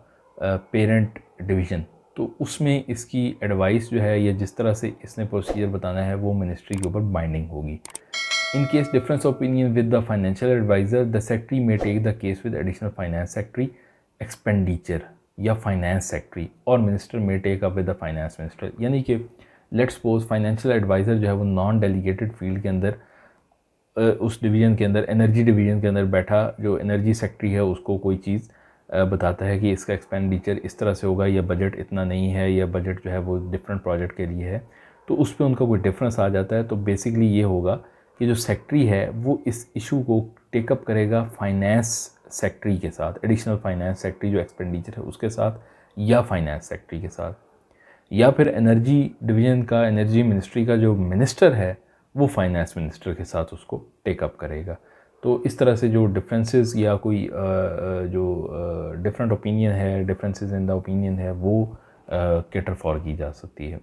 parent division, तो उसमें इसकी एडवाइस जो है या जिस तरह से इसने प्रोसीजर बताना है वो मिनिस्ट्री के ऊपर बाइंडिंग होगी। In case difference opinion with the financial adviser, the secretary may take the case with additional finance secretary expenditure या फाइनेंस सेक्रेटरी और minister may take up with the finance minister. यानी कि let's suppose financial adviser जो है वो non delegated field के अंदर उस डिवीज़न के अंदर एनर्जी डिवीज़न के अंदर बैठा जो एनर्जी सेक्रेटरी है उसको कोई चीज़ बताता है कि इसका एक्सपेंडिचर इस तरह से होगा या बजट इतना नहीं है या बजट जो है वो डिफरेंट प्रोजेक्ट के लिए है, तो उस पर उनका कोई डिफरेंस आ जाता है। तो बेसिकली ये होगा कि जो सेक्रेटरी है वो इस इशू को टेकअप करेगा फाइनेंस सेक्रेटरी के साथ, एडिशनल फाइनेंस सेक्रेटरी जो एक्सपेंडिचर है उसके साथ या फाइनेंस सेक्रेटरी के साथ, या फिर एनर्जी डिवीज़न का एनर्जी मिनिस्ट्री का जो मिनिस्टर है वो फाइनेंस मिनिस्टर के साथ उसको टेकअप करेगा। तो इस तरह से जो डिफरेंसेस या कोई जो डिफरेंट ओपिनियन है, डिफरेंसेस इन द ओपिनियन है वो कैटर फॉर की जा सकती है।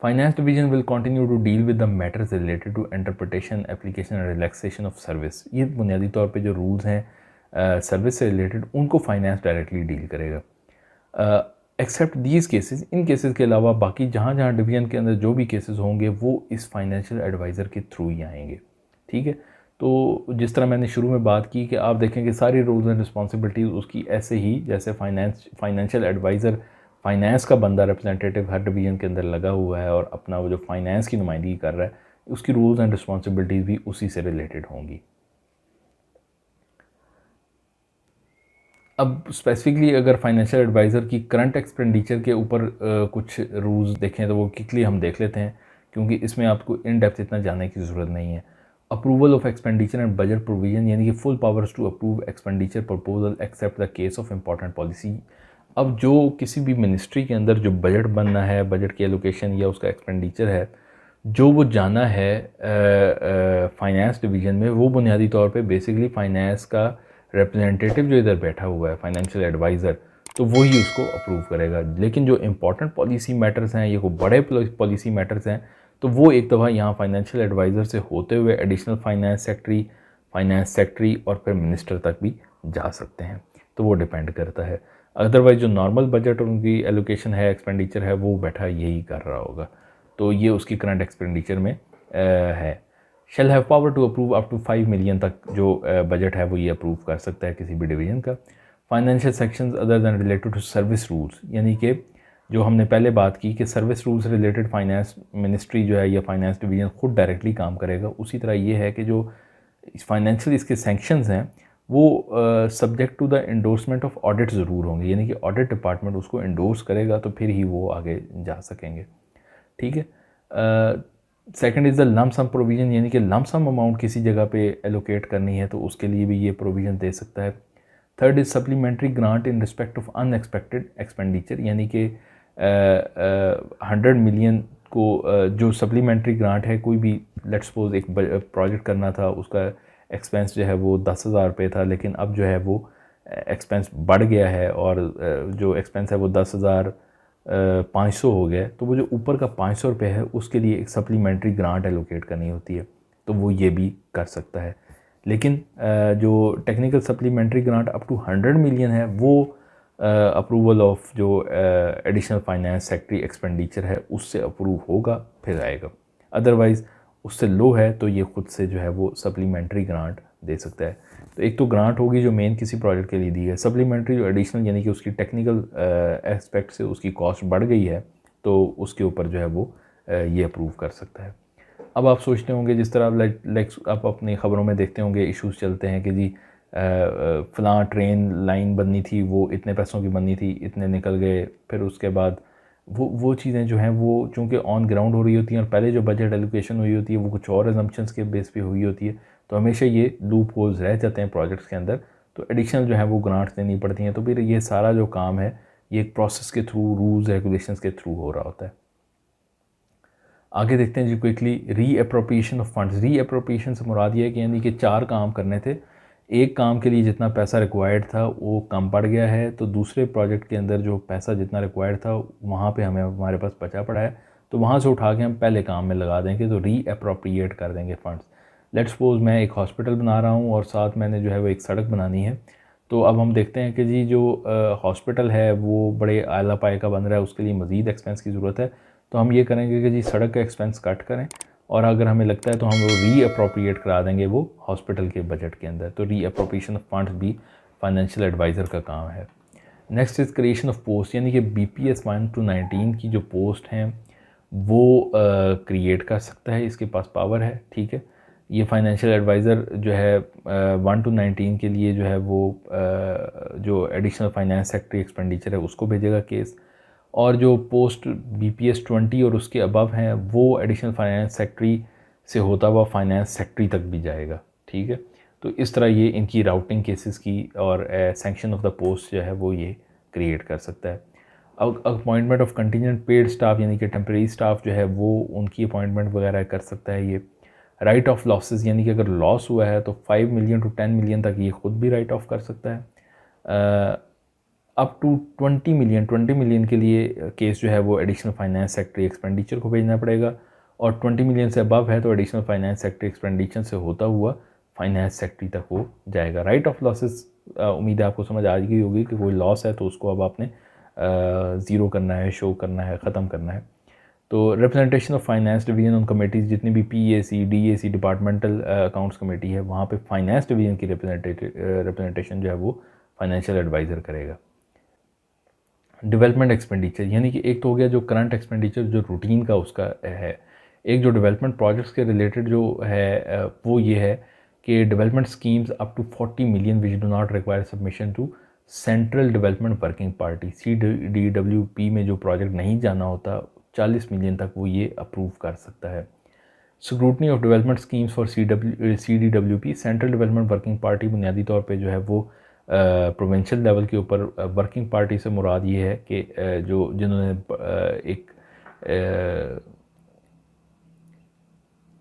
Finance division will continue to deal with the matters related to interpretation, application and relaxation of service. ये बुनियादी तौर पे जो रूल्स हैं सर्विस से रिलेटेड उनको फाइनेंस डायरेक्टली डील करेगा। Except these cases, in cases के अलावा बाकी जहाँ जहाँ डिवीजन के अंदर जो भी केसेस होंगे वो इस फाइनेंशियल एडवाइज़र के थ्रू ही आएंगे। ठीक है, तो जिस तरह मैंने शुरू में बात की कि आप देखें कि सारी रूल्स एंड रिस्पॉन्सिबिलिटीज़ उसकी ऐसे ही जैसे फाइनेंशियल एडवाइज़र फाइनेंस का बंदा रिप्रेजेंटेटिव हर डिवीज़न के अंदर लगा हुआ है और अपना वो जो फाइनेंस की नुमाइंदगी कर रहा है उसकी रूल्स एंड रिस्पॉन्सिबिलिटीज़ भी उसी से रिलेटेड होंगी। अब स्पेसिफिकली अगर फाइनेंशियल एडवाइज़र की करंट एक्सपेंडिचर के ऊपर कुछ रूल्स देखें तो वो क्विकली हम देख लेते हैं क्योंकि इसमें आपको इन डेप्थ इतना जानने की ज़रूरत नहीं है। Approval of expenditure and budget provision, यानी कि full powers to approve expenditure proposal except the case of important policy. अब जो किसी भी मिनिस्ट्री के अंदर जो बजट बनना है, बजट की एलोकेशन या उसका एक्सपेंडिचर है, जो वो जाना है फाइनेंस डिवीज़न में, वो बुनियादी तौर पे बेसिकली फाइनेंस का रिप्रेजेंटेटिव जो इधर बैठा हुआ है फाइनेंशियल एडवाइज़र, तो वही उसको अप्रूव करेगा। लेकिन जो इंपॉर्टेंट पॉलिसी मैटर्स हैं, ये कोई बड़े पॉलिसी मैटर्स हैं, तो वो एक दफ़ा यहाँ फाइनेंशियल एडवाइज़र से होते हुए एडिशनल फाइनेंस सेक्रेटरी और फिर मिनिस्टर तक भी जा सकते हैं। तो वो डिपेंड करता है। अदरवाइज़ जो नॉर्मल बजट और उनकी एलोकेशन है, एक्सपेंडिचर है, वो बैठा यही कर रहा होगा। तो ये उसकी करंट एक्सपेंडिचर में है। Shall have power to approve up to 5 million तक जो बजट है वो ये अप्रूव कर सकता है किसी भी डिवीज़न का। Financial sections other than related to service rules, यानी कि जो हमने पहले बात की कि service rules related finance ministry जो है या फाइनेंस डिवीज़न खुद डायरेक्टली काम करेगा, उसी तरह ये है कि जो फाइनेंशियल इसके सैंक्शंस हैं वो subject to the endorsement of audit ज़रूर होंगे, यानी कि ऑडिट डिपार्टमेंट उसको इंडोर्स करेगा तो फिर ही वो आगे जा सकेंगे। ठीक है, second is the lump sum provision, यानी कि लम सम अमाउंट किसी जगह पे एलोकेट करनी है तो उसके लिए भी ये प्रोविज़न दे सकता है। Third is supplementary grant in respect of unexpected expenditure, यानी कि 100 मिलियन को जो सप्लीमेंट्री ग्रांट है, कोई भी लेट्स सपोज एक प्रोजेक्ट करना था, उसका एक्सपेंस जो है वो 10,000 रुपये था, लेकिन अब जो है वो एक्सपेंस बढ़ गया है और जो एक्सपेंस है वो 10,500 हो गया, तो वो जो ऊपर का 500 रुपये है उसके लिए एक सप्लीमेंट्री ग्रांट एलोकेट करनी होती है, तो वो ये भी कर सकता है। लेकिन जो technical supplementary grant up to 100 million है वो अप्रूवल ऑफ जो एडिशनल फाइनेंस सेक्रेटरी एक्सपेंडिचर है उससे अप्रूव होगा फिर आएगा। अदरवाइज़ उससे लो है तो ये खुद से जो है वो सप्लीमेंट्री ग्रांट दे सकता है। तो एक तो ग्रांट होगी जो मेन किसी प्रोजेक्ट के लिए दी है, सप्लीमेंट्री जो एडिशनल यानी कि उसकी टेक्निकल एस्पेक्ट से उसकी कॉस्ट बढ़ गई है तो उसके ऊपर जो है वो ये अप्रूव कर सकता है। अब आप सोचते होंगे जिस तरह लाइक आप अपनी ख़बरों में देखते होंगे इश्यूज़ चलते हैं कि जी फ़लाँ ट्रेन लाइन बननी थी, वो इतने पैसों की बननी थी, इतने निकल गए, फिर उसके बाद वो चीज़ें जो हैं वो चूँकि ऑन ग्राउंड हो रही होती हैं और पहले जो बजट एलोकेशन हुई होती है वो कुछ और अजम्पशंस के बेस पे हुई होती है, तो हमेशा ये लूप होल्स रह जाते हैं प्रोजेक्ट्स के अंदर, तो एडिशनल जो है वो ग्रांट्स देनी पड़ती हैं। तो फिर ये सारा जो काम है ये एक प्रोसेस के थ्रू, रूल्स रेगुलेशंस के थ्रू हो रहा होता है। आगे देखते हैं जी क्विकली, री अप्रोप्रिएशन ऑफ फंड्स। री अप्रोप्रिएशन से मुराद ये है कि यानी कि 4 काम करने थे, एक काम के लिए जितना पैसा रिक्वायर्ड था वो कम पड़ गया है, तो दूसरे प्रोजेक्ट के अंदर जो पैसा जितना रिक्वायर्ड था वहाँ पे हमारे पास बचा पड़ा है, तो वहाँ से उठा के हम पहले काम में लगा देंगे, तो री अप्रोप्रिएट कर देंगे फंड्स। लेट्स सपोज मैं एक हॉस्पिटल बना रहा हूँ और साथ मैंने जो है वो एक सड़क बनानी है, तो अब हम देखते हैं कि जी जो हॉस्पिटल है वो बड़े आला पाए का बन रहा है, उसके लिए मज़ीद एक्सपेंस की ज़रूरत है, तो हम ये करेंगे कि जी सड़क का एक्सपेंस कट करें, और अगर हमें लगता है तो हम वो री अप्रोप्रिएट करा देंगे वो हॉस्पिटल के बजट के अंदर। तो री अप्रोप्रिएशन ऑफ फंड्स भी फाइनेंशियल एडवाइज़र का काम है। Next is creation of post, यानी कि BPS 1 to 19 की जो पोस्ट हैं वो क्रिएट कर सकता है, इसके पास पावर है, ठीक है। ये फाइनेंशियल एडवाइज़र जो है 1 to 19 के लिए जो है वो जो एडिशनल फाइनेंस सेक्रेटरी एक्सपेंडिचर है उसको भेजेगा केस, और जो पोस्ट BPS 20 और उसके अबव हैं वो एडिशनल फाइनेंस सेक्रेटरी से होता हुआ फाइनेंस सेक्रेटरी तक भी जाएगा, ठीक है। तो इस तरह ये इनकी राउटिंग केसेस की और सैंक्शन ऑफ द पोस्ट जो है वो ये क्रिएट कर सकता है। अब appointment of contingent paid staff, यानी कि टेम्प्रेरी स्टाफ जो है वो उनकी अपॉइंटमेंट वगैरह कर सकता है ये। राइट ऑफ लॉसेस, यानी कि अगर लॉस हुआ है तो 5 मिलियन to 10 मिलियन तक ये खुद भी राइट ऑफ कर सकता है। अप टू 20 मिलियन के लिए केस जो है वो एडिशनल फाइनेंस सेक्रेटरी एक्सपेंडिचर को भेजना पड़ेगा, और 20 मिलियन से अबव है तो एडिशनल फाइनेंस सेक्रेटरी एक्सपेंडिचर से होता हुआ फाइनेंस सेक्रेटरी तक वो जाएगा। राइट ऑफ लॉसेस, उम्मीद है आपको समझ आ गई होगी कि कोई लॉस है तो उसको अब आपने ज़ीरो करना है, शो करना है, ख़त्म करना है। तो representation of finance division on committees, जितनी भी PAC DAC departmental accounts committee है वहाँ पे फाइनेंस डिवीजन की रिप्रेजेंटेशन जो है वो फाइनेंशियल एडवाइज़र करेगा। डेवलपमेंट एक्सपेंडिचर, यानी कि एक तो हो गया जो करंट एक्सपेंडिचर जो रूटीन का उसका है, एक जो डेवलपमेंट प्रोजेक्ट्स के रिलेटेड जो है वो ये है कि development schemes up to 40 million which do not require submission to central development working party, CDWP में जो प्रोजेक्ट नहीं जाना होता 40 मिलियन तक वो ये अप्रूव कर सकता है। Scrutiny of development schemes for CDWP, central development working party बुनियादी तौर पे जो है वो प्रोविंशियल लेवल के ऊपर वर्किंग पार्टी से मुराद ये है कि जो जिन्होंने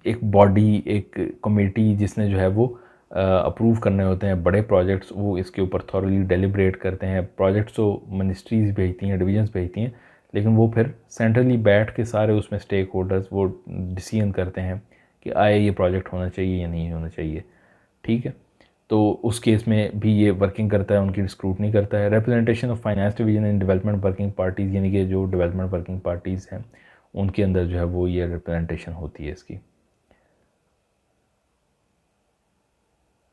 एक बॉडी, एक कमेटी जिसने जो है वो अप्रूव करने होते हैं बड़े प्रोजेक्ट्स, वो इसके ऊपर थॉरली डेलिब्रेट करते हैं। प्रोजेक्ट्स तो मिनिस्ट्रीज़ भेजती हैं, डिवीजन्स भेजती हैं, लेकिन वो फिर सेंट्रली बैठ के सारे उसमें स्टेक होल्डर्स वो डिसीजन करते हैं कि आए ये प्रोजेक्ट होना चाहिए या नहीं होना चाहिए, ठीक है। तो उस केस में भी ये वर्किंग करता है, उनकी स्क्रूटनी करता है। Representation of finance division in development working parties, यानी कि जो डेवलपमेंट वर्किंग पार्टीज़ हैं उनके अंदर जो है वो ये रिप्रेजेंटेशन होती है इसकी।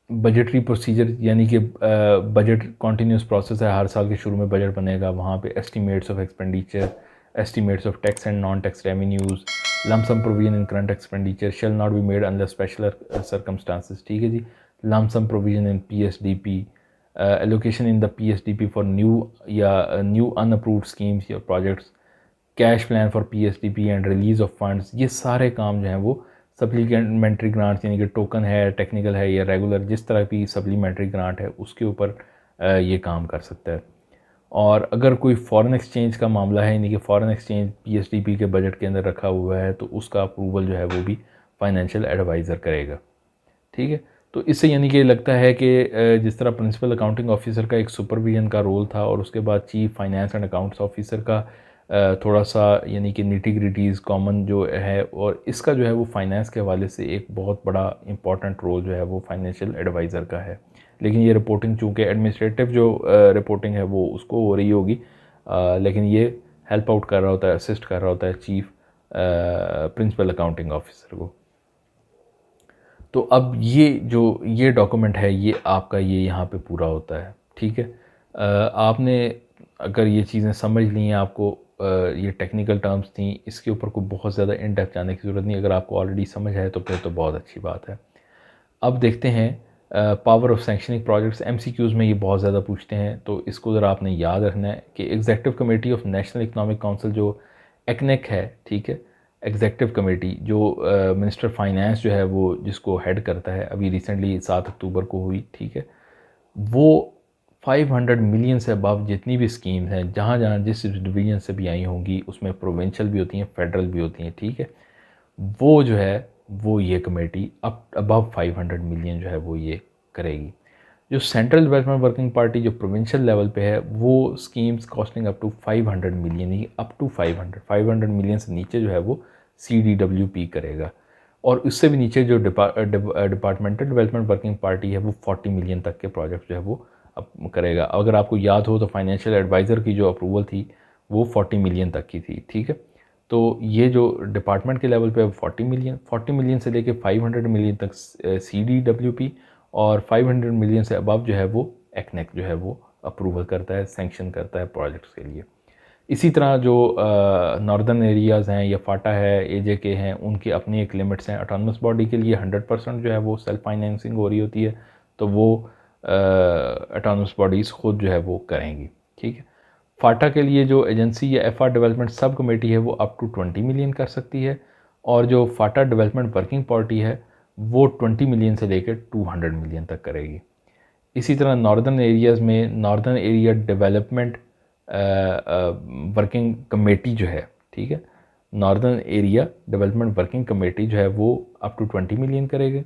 बजटरी प्रोसीजर, यानी कि बजट कॉन्टीन्यूस प्रोसेस है, हर साल के शुरू में बजट बनेगा, वहाँ पे estimates of expenditure, estimates of tax and non tax revenues, lumpsum provision in current expenditure shall not be made under special circumstances, ठीक है जी। Lumpsum provision in PSDP, allocation in the PSDP for new unapproved schemes या projects, cash plan for PSDP and release of funds, ये सारे काम जो हैं वो सप्लीमेंट्री ग्रांट्स, यानी कि टोकन है, टेक्निकल है या रेगुलर, जिस तरह की सप्लीमेंट्री ग्रांट है उसके ऊपर ये काम कर सकता है। और अगर कोई फॉरेन एक्सचेंज का मामला है, यानी कि फ़ॉरेन एक्सचेंज PSDP के बजट के अंदर रखा हुआ है, तो उसका अप्रूवल जो है वो भी फाइनेंशियल एडवाइज़र करेगा, ठीक है। तो इससे यानी कि लगता है कि जिस तरह प्रिंसिपल अकाउंटिंग ऑफिसर का एक सुपरविजन का रोल था और उसके बाद chief finance and accounts officer का थोड़ा सा यानी कि निटी ग्रिटीज़ कॉमन जो है, और इसका जो है वो फाइनेंस के हवाले से एक बहुत बड़ा इंपॉर्टेंट रोल जो है वो फाइनेंशियल एडवाइज़र का है। लेकिन ये रिपोर्टिंग चूँकि एडमिनिस्ट्रेटिव जो रिपोर्टिंग है वो उसको हो रही होगी, लेकिन ये हेल्प आउट कर रहा होता है, असिस्ट कर रहा होता है चीफ प्रिंसिपल अकाउंटिंग ऑफिसर को। तो अब ये डॉक्यूमेंट है ये आपका ये यहाँ पे पूरा होता है, ठीक है। आपने अगर ये चीज़ें समझ ली हैं, आपको ये टेक्निकल टर्म्स थी, इसके ऊपर कोई बहुत ज़्यादा इन डेप्थ जाने की ज़रूरत नहीं, अगर आपको ऑलरेडी समझ है तो फिर तो बहुत अच्छी बात है। अब देखते हैं power of sanctioning projects, MCQs में ये बहुत ज़्यादा पूछते हैं, तो इसको ज़रा आपने याद रखना है कि executive committee of national economic council जो ECNEC है, ठीक है, एग्जीक्यूटिव कमेटी जो मिनिस्टर फाइनेंस जो है वो जिसको हेड करता है, अभी रिसेंटली 7 अक्टूबर को हुई, ठीक है, वो 500 मिलियन से अबव जितनी भी स्कीम्स हैं, जहाँ जहाँ जिस डिवीजन से भी आई होंगी, उसमें प्रोविंशियल भी होती हैं, फेडरल भी होती हैं, ठीक है, वो जो है वो ये कमेटी अबव 500 मिलियन जो है वो ये करेगी। जो सेंट्रल डेवलपमेंट वर्किंग पार्टी जो प्रोविंशियल लेवल पे है वो schemes costing up to 500 million ही, अप टू 500 मिलियन से नीचे जो है वो CDWP करेगा। और उससे भी नीचे जो डिपार्टमेंटल डेवलपमेंट वर्किंग पार्टी है वो 40 मिलियन तक के प्रोजेक्ट जो है वो करेगा। अगर आपको याद हो तो फाइनेंशियल एडवाइज़र की जो अप्रूवल थी वो 40 मिलियन तक की थी, ठीक है। तो ये जो डिपार्टमेंट के लेवल पे 40 मिलियन से लेके 500 मिलियन तक CDWP, और 500 मिलियन से अबव जो है वो एक्नेक जो है वो अप्रूवल करता है, सैंक्शन करता है प्रोजेक्ट्स के लिए। इसी तरह जो नॉर्दर्न एरियाज़ हैं या फाटा है, AJK हैं, उनकी अपनी एक लिमिट्स हैं। ऑटोनमस बॉडी के लिए 100% जो है वो सेल्फ फाइनेंसिंग हो रही होती है, तो वो ऑटोनमस बॉडीज़ खुद जो है वो करेंगी, ठीक है। फाटा के लिए जो एजेंसी या FR डेवलपमेंट सब कमेटी है वो अप टू 20 मिलियन कर सकती है, और जो फाटा डेवलपमेंट वर्किंग पार्टी है वो 20 मिलियन से लेकर 200 मिलियन तक करेगी। इसी तरह नॉर्दर्न एरियाज़ में northern area development working committee जो है, ठीक है, northern area development working committee जो है वो अप टू 20 मिलियन करेगी,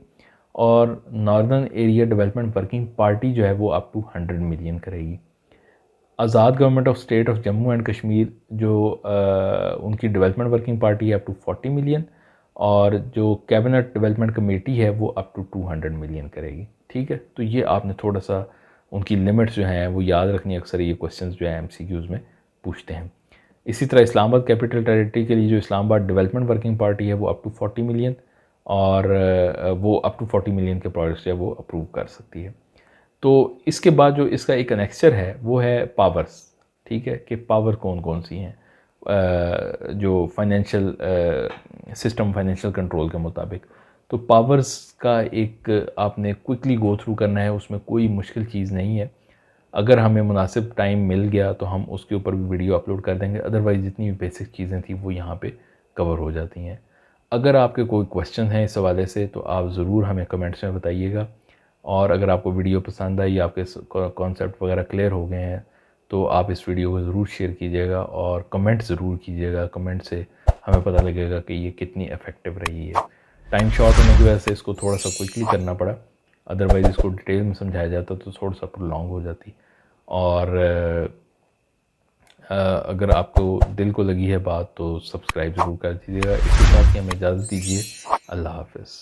और northern area development working party जो है वो अप टू 100 मिलियन करेगी। Azad government of state of Jammu and Kashmir जो उनकी डेवलपमेंट वर्किंग पार्टी है अप टू 40 मिलियन, और जो कैबिनेट डेवलपमेंट कमेटी है वो अप टू 200 मिलियन करेगी, ठीक है। तो ये आपने थोड़ा सा उनकी लिमिट्स जो हैं वो याद रखनी। अक्सर ये क्वेश्चंस जो है MCQs में पूछते हैं। इसी तरह इस्लामाबाद कैपिटल टेरिटरी के लिए जो इस्लामाबाद डेवलपमेंट वर्किंग पार्टी है वो अप टू 40 मिलियन, और वो अप टू 40 मिलियन के प्रोजेक्ट्स जो है वो अप्रूव कर सकती है। तो इसके बाद जो इसका एक अनेक्चर है वो है पावर्स, ठीक है, कि पावर कौन कौन सी हैं जो फाइनेंशियल सिस्टम फाइनेंशियल कंट्रोल के मुताबिक। तो पावर्स का एक आपने क्विकली गो थ्रू करना है, उसमें कोई मुश्किल चीज़ नहीं है। अगर हमें मुनासिब टाइम मिल गया तो हम उसके ऊपर भी वीडियो अपलोड कर देंगे, अदरवाइज़ जितनी भी बेसिक चीज़ें थी वो यहाँ पे कवर हो जाती हैं। अगर आपके कोई क्वेश्चन हैं इस हवाले से तो आप ज़रूर हमें कमेंट्स में बताइएगा, और अगर आपको वीडियो पसंद आई, आपके कॉन्सेप्ट वगैरह क्लियर हो गए हैं, तो आप इस वीडियो को ज़रूर शेयर कीजिएगा और कमेंट ज़रूर कीजिएगा। कमेंट से हमें पता लगेगा कि ये कितनी इफ़ेक्टिव रही है। टाइम शॉर्ट होने की वजह से इसको थोड़ा सा क्विकली करना पड़ा, अदरवाइज़ इसको डिटेल में समझाया जाता तो थोड़ा सा प्रोलॉन्ग हो जाती। और अगर आपको दिल को लगी है बात तो सब्सक्राइब ज़रूर कर दीजिएगा। इसके साथ ही हमें इजाज़त दीजिए। अल्लाह हाफ़िज़।